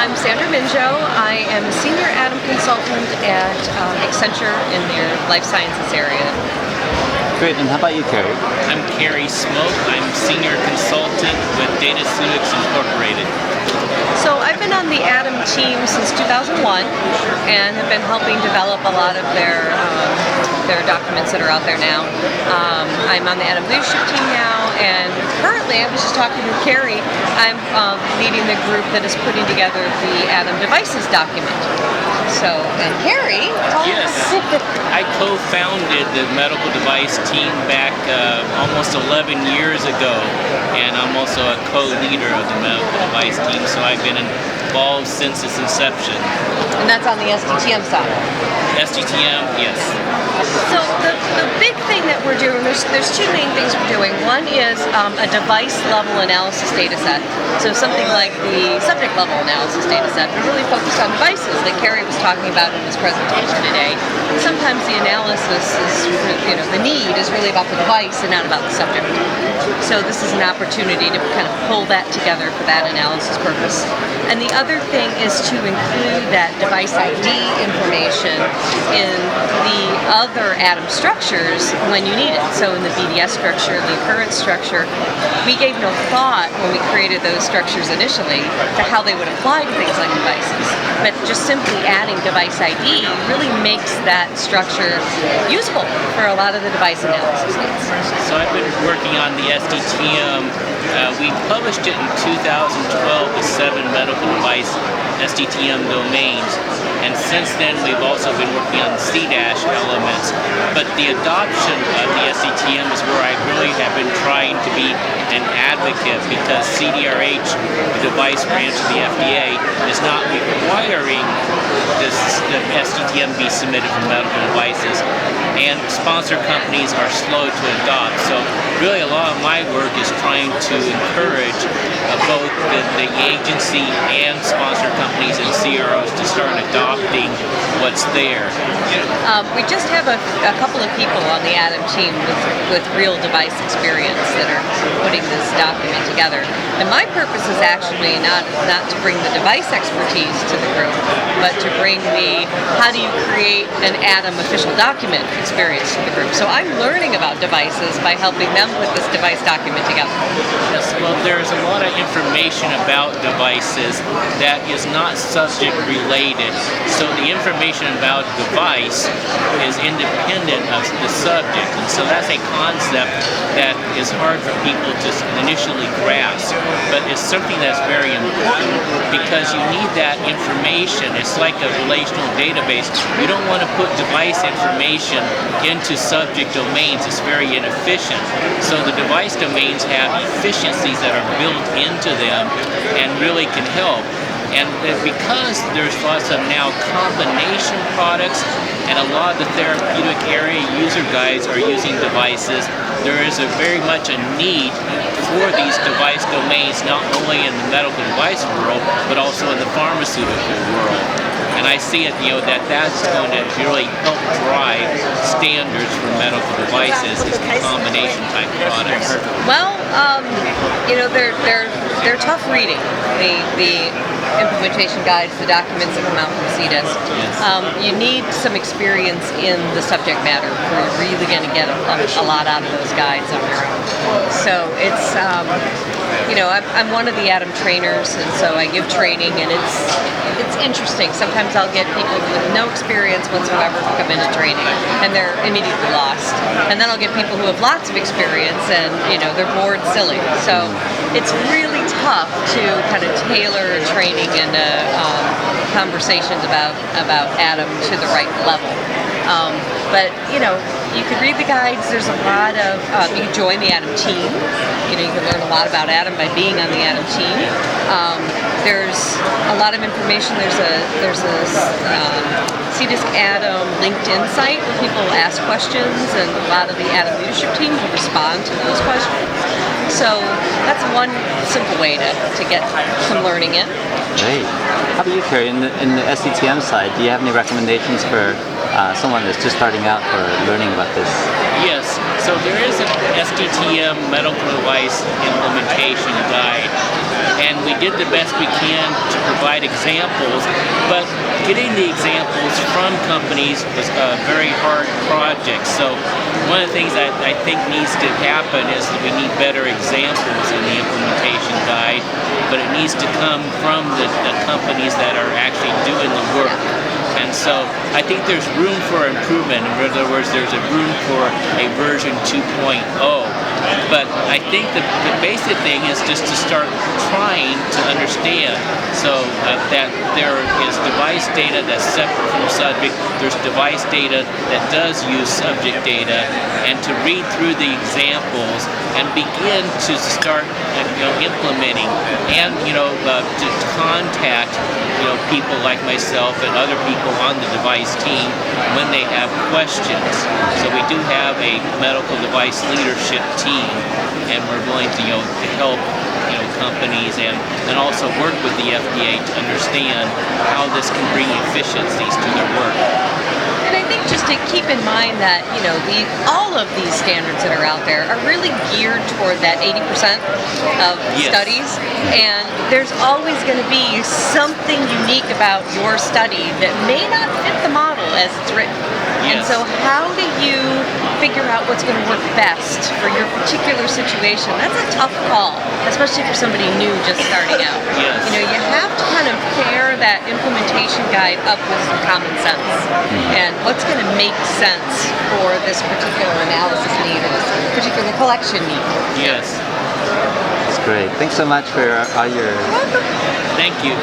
I'm Sandra Minjoe. I am a senior atom consultant at Accenture in their life sciences area. Great, and how about you, Carey? I'm Carey Smoak. I'm senior consultant with SAS Incorporated. So I've been on the Atom team since 2001 and have been helping develop a lot of their documents that are out there now. I'm on the Atom leadership team now, and currently, I was just talking with Carey, I'm leading the group that is putting together the Atom devices document. So, and Carey, yes, I co-founded the medical device team back almost 11 years ago, and I'm also a co-leader of the medical device team, so I've been involved since its inception. And that's on the SDTM side? SDTM, yes. So the big thing that we're doing, there's two main things we're doing. One is a device level analysis data set. So something like the subject level analysis data set, but really focused on devices like Carey was talking about in his presentation today. Sometimes the analysis is, the need is really about the device and not about the subject. So this is an opportunity to kind of pull that together for that analysis purpose. And the other thing is to include that device ID information in the other atom structures when you need it. So in the BDS structure, the occurrence structure, we gave no thought when we created those structures initially to how they would apply to things like devices. But just simply adding device ID really makes that structure useful for a lot of the device analysis needs. So I've been working on the SDTM. We published it in 2012 with 7 medical device SDTM domains, and since then we've also been working on CDASH elements. But the adoption of the SDTM is where I really have been trying to be an advocate, because CDRH, the device branch of the FDA, is not requiring the SDTM be submitted for medical devices, and sponsor companies are slow to adopt. So really a lot of my work is trying to encourage both the agency and sponsor companies and CROs to start adopting what's there. We just have a couple of people on the Atom team with real device experience that are putting this document together. And my purpose is actually not to bring the device expertise to the group, but to bring the how do you create an Atom official document experience to the group. So I'm learning about devices by helping them put this device document together. Yes, well, there's a lot of information about devices that is not subject related. So the information about device is independent of the subject, and so that's a concept that is hard for people to initially grasp, but it's something that's very important because you need that information. It's like a relational database. You don't want to put device information into subject domains. It's very inefficient. So the device domains have efficiencies that are built into them and really can help. And because there's lots of now combination products and a lot of the therapeutic area user guides are using devices, there is very much a need for these device domains, not only in the medical device world, but also in the pharmaceutical world. And I see it, that's going to really help drive standards for medical devices, is the combination type products. Well, they're tough reading. The implementation guides, the documents that come out from CDAS. Yes. You need some experience in the subject matter before you're really going to get a lot out of those guides on your own. So it's, I'm one of the Atom trainers, and so I give training, and it's interesting. Sometimes I'll get people with no experience whatsoever who come into training, and they're immediately lost. And then I'll get people who have lots of experience, and they're bored silly. So it's really tough to kind of tailor training and conversations about Atom to the right level. But you can read the guides. There's a lot of you can join the Atom team. You can learn a lot about Atom by being on the Atom team. There's a lot of information. There's a CDISC Atom LinkedIn site where people ask questions, and a lot of the Atom leadership team will respond to those questions. So that's one simple way to get some learning in. Great. How about you, Carey? In the SDTM side, do you have any recommendations for someone that's just starting out for learning about this? Yes. So there is an SDTM medical device implementation guide and we did the best we can to provide examples, but getting the examples from companies was a very hard project. So one of the things that I think needs to happen is that we need better examples in the implementation guide, but it needs to come from the companies that are actually doing the work. And so I think there's room for improvement. In other words, there's a room for a version 2.0. But I think the basic thing is just to start trying to understand that there is device data that's separate from subject. There's device data that does use subject data, and to read through the examples and begin to start implementing, and to contact people like myself and other people on the device team when they have questions. So we do have a medical device leadership team, and we're willing to to help companies and also work with the FDA to understand how this can bring efficiencies to their work. And I think just to keep in mind that, all of these standards that are out there are really geared toward that 80% of Yes. studies. And there's always going to be something unique about your study that may not fit the model as it's written. And Yes. so how do you figure out what's going to work best for your particular situation? That's a tough call, especially for somebody new just starting out. Yes. You have to kind of pair that implementation guide up with some common sense. And what's going to make sense for this particular analysis need or this particular collection need. Yes. That's great. Thanks so much for all your Thank you.